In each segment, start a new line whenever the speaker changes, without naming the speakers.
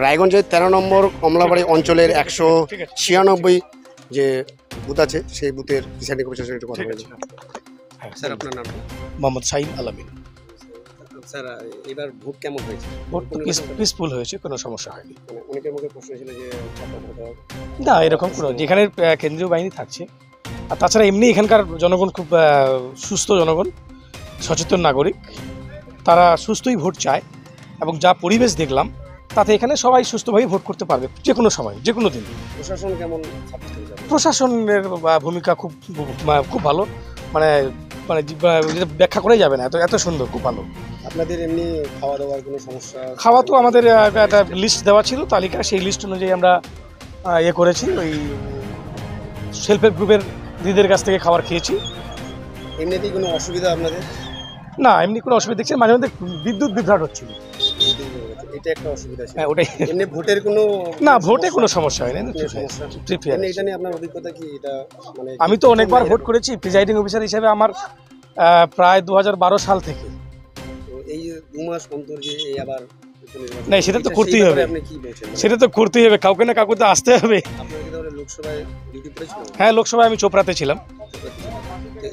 রায়গঞ্জের 13 নম্বর কমলাবাড়ি অঞ্চলের 196 যে বুথ আছে সেই বুথের প্রিসাইডিং অফিসার একটু কথা বলছি। স্যার আপনার নাম?
মোহাম্মদ সাইদ আলামিন।
স্যার এবার ভোট কেমন হয়েছে?
ভোট তো পিসফুল হয়েছে, কোনো সমস্যা হয়নি।
অনেকের মুখে প্রশ্ন ছিল যে
না, এরকম কোনো, যেখানে কেন্দ্রীয় বাহিনী থাকছে, আর তাছাড়া এমনি এখানকার জনগণ খুব সুস্থ জনগণ, সচেতন নাগরিক, তারা সুস্থই ভোট চায়। এবং যা পরিবেশ দেখলাম তাতে এখানে সবাই সুস্থভাবে ভোট করতে পারবে যে কোনো সময়, যে কোনো দিন।
প্রশাসন কেমন?
প্রশাসনের ভূমিকা খুব খুব ভালো, মানে মানে ব্যাখ্যা করাই যাবে না, এত সুন্দর, খুব ভালো।
আপনাদের এমনি খাওয়া দাওয়ার কোনো সমস্যা?
খাওয়া তো আমাদের একটা লিস্ট দেওয়া ছিল, তালিকা, সেই লিস্ট অনুযায়ী আমরা করেছি। ওই সেলফ হেল্প গ্রুপের দিদিদের কাছ থেকে খাবার খেয়েছি।
এমনিতেই কোনো অসুবিধা আপনাদের?
না, এমনি কোনো অসুবিধা দেখছি, মাঝে মধ্যে বিদ্যুৎ বিভ্রাট হচ্ছিল,
এটা একটা অসুবিধা ছিল।
হ্যাঁ, ওটাই।
এমনি ভোটের কোনো
না, ভোটে কোনো সমস্যা হয়নি।
এটা নিয়ে আপনার অভিজ্ঞতা কি? এটা মানে
আমি তো অনেকবার ভোট করেছি প্রিজাইডিং অফিসার হিসেবে, আমার প্রায় 2012 সাল থেকে।
এই 2 মাস অন্তর যে আবার
না, সেটা তো করতেই হবে, সেটা তো করতেই হবে, কাউকে না কাউকে তো আসতে হবে।
আপনার কি তাহলে লোকসভায় ডিউটি পড়েছিল?
হ্যাঁ, লোকসভায় আমি চোপড়াতে ছিলাম।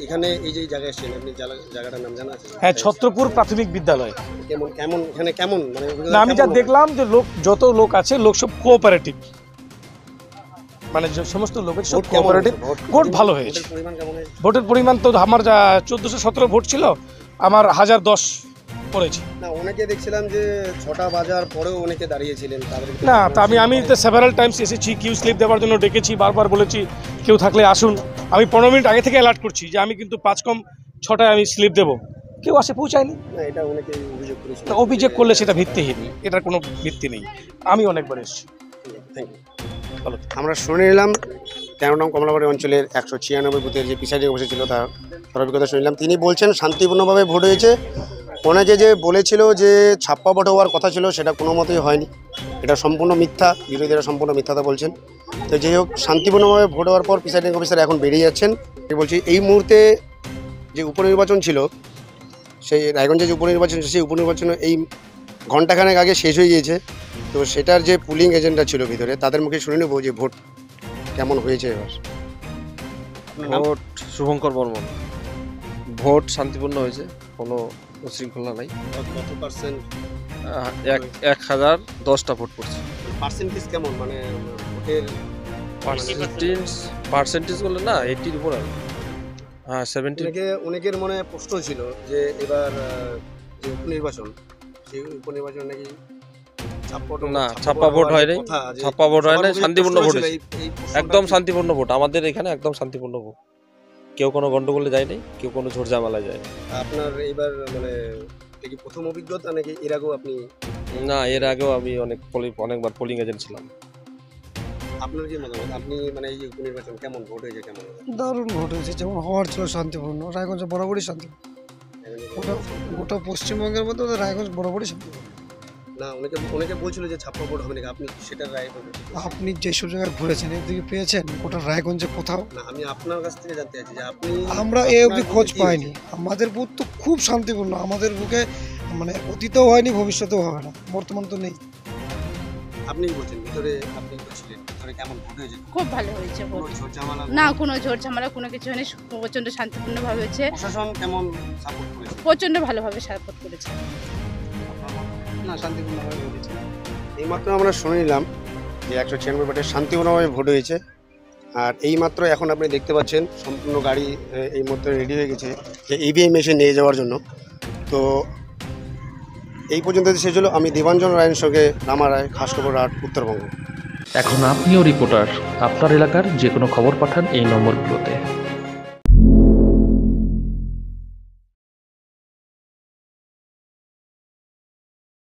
এখানে এই যে জায়গায় এসেছেন আপনি, জায়গাটার নাম জানা আছে?
হ্যাঁ, ছত্রপুর প্রাথমিক বিদ্যালয়।
কেমন কেমন এখানে কেমন মানে?
না, আমি যা দেখলাম যে যত লোক আছে, লোক সব কোঅপারেটিভ, মানে যে সমস্ত লোক সব কোঅপারেটিভ। ভোট ভালো হয়েছে। ভোটের পরিমাণ তো আমার 1417 ভোট ছিল, আমার 1010 পড়েছে।
না, অনেকে দেখছিলাম যে 6টা বাজার পরেও অনেকে দাঁড়িয়েছিলেন।
না, তা আমি তো সেভারাল টাইমস এসেছি, কিউ স্লিপ দেওয়ার জন্য ডেকেছি, বারবার বলেছি কেউ থাকলে আসুন। আমি 15 মিনিট আগে থেকে অ্যালার্ট করছি যে আমি কিন্তু 5 কম 6টায় আমি স্লিপ দেবো, কেউ আসে পৌঁছায়নি।
না, এটা অনেকে অভিযোগ করেছে।
অভিযোগ করলে সেটা ভিত্তিহীন, এটার কোনো ভিত্তি নেই। আমি অনেকবার এসেছি।
আমরা শুনে নিলাম 13 নং কমলাবাড়ি অঞ্চলের 196 বুথের যে প্রিসাইডিং অফিসার ছিল তার অভিজ্ঞতা শুনলাম। তিনি বলছেন শান্তিপূর্ণভাবে ভোট হয়েছে। অনেকে যে বলেছিল যে ছাপ্পা ভোট হওয়ার কথা ছিল, সেটা কোনো মতেই হয়নি, এটা সম্পূর্ণ মিথ্যা, বিরোধীরা সম্পূর্ণ মিথ্যাটা বলছেন। তো যাই হোক, শান্তিপূর্ণভাবে ভোট হওয়ার পর প্রিসাইডিং অফিসার এখন বেরিয়ে যাচ্ছেন। বলছি এই মুহূর্তে যে উপনির্বাচন ছিল, সেই রায়গঞ্জে যে উপনির্বাচন, সেই উপনির্বাচন এই ঘণ্টাখানেক আগে শেষ হয়ে গিয়েছে। তো সেটার যে পুলিং এজেন্টরা ছিল ভিতরে, তাদের মুখে শুনে নেব যে ভোট কেমন হয়েছে এবার।
ভোট শুভঙ্কর বর্মন। ভোট শান্তিপূর্ণ হয়েছে, কোনো উশৃঙ্খলা নাই।
কত পার্সেন্ট?
1010টা ভোট পড়ছে।
পার্সেন্টেজ কেমন, মানে ভোটের
পার্সেন্টেজ বললে না 80-র উপর আর। হ্যাঁ, 70।
অনেকের মনে প্রশ্ন ছিল যে এবার যে উপনির্বাচন, সেই উপনির্বাচন নাকি
ছাপ্পা ভোট হয় নাই, ছাপ্পা ভোট হয় নাই, শান্তিপূর্ণ ভোট হয়েছে, একদম শান্তিপূর্ণ ভোট। আমাদের এখানে একদম শান্তিপূর্ণ ভোট, কেউ কোনো গন্ডগোলে যায় নাই, কেউ কোনো ঝোড় ঝামেলায় যায় না।
আপনার এইবার মানে কি প্রথম অভিজ্ঞতা নাকি এর আগেও আপনি?
না, এর আগেও আমি অনেকবার পোলিং এজেন্ট ছিলাম।
আপনার কি মতামত? আপনি মানে এই যে উপনির্বাচন কেমন ভোট হয়েছে? কেমন?
দারুণ ভোট হয়েছে, যেমন হওয়ার ছিল শান্তিপূর্ণ। রায়গঞ্জ বরাবরই শান্তিপূর্ণ, গোটা পশ্চিমবঙ্গের মধ্যে রায়গঞ্জ বরাবরই শান্তিপূর্ণ।
না, অনেকে বলছিল যে ছাপ্পা ভোট হবে নাকি, আপনি সেটা রায় বলবেন?
আপনি যেসব জায়গায় ঘুরেছেন এদিকে পেয়েছেন গোটা রায়গঞ্জে কোথাও?
না, আমি আপনার কাছ থেকে জানতে চাইছি যে আপনি।
আমরা এই অবধি খোঁজ পাইনি। আমাদের বুথ তো খুব শান্তিপূর্ণ, আমাদের বুকে মানে অতীতেও হয়নি, ভবিষ্যতেও হবে না, বর্তমান তো নেই।
আপনি বলছেন ভিতরে আপনি ছিলেন, ভিতরে কেমন ভোট হয়েছে?
খুব ভালো হয়েছে ভোট। না, কোনো ঝড় ঝামেলা কোনো কিছু হয়নি, প্রচণ্ড শান্তিপূর্ণভাবে হয়েছে।
প্রশাসন কেমন সাপোর্ট করেছে?
প্রচণ্ড ভালোভাবে সাপোর্ট করেছে।
না, শান্তিপূর্ণভাবে হয়েছে।
এইমাত্র আমরা শুনে নিলাম যে 196 ভোটে শান্তিপূর্ণভাবে ভোট হয়েছে। আর এইমাত্র এখন আপনি দেখতে পাচ্ছেন সম্পূর্ণ গাড়ি এই মধ্যে রেডি হয়ে গেছে যে ইভিএম মেশিন নিয়ে যাওয়ার জন্য। তো এই পর্যন্ত শেষ হলো। আমি দেবাঞ্জন রায়ের সঙ্গে রামা রায়, খাস খবর 8, উত্তরবঙ্গ।
এখন আপনিও রিপোর্টার, আপনার এলাকার যে কোনো খবর পাঠান এই নম্বরগুলোতে।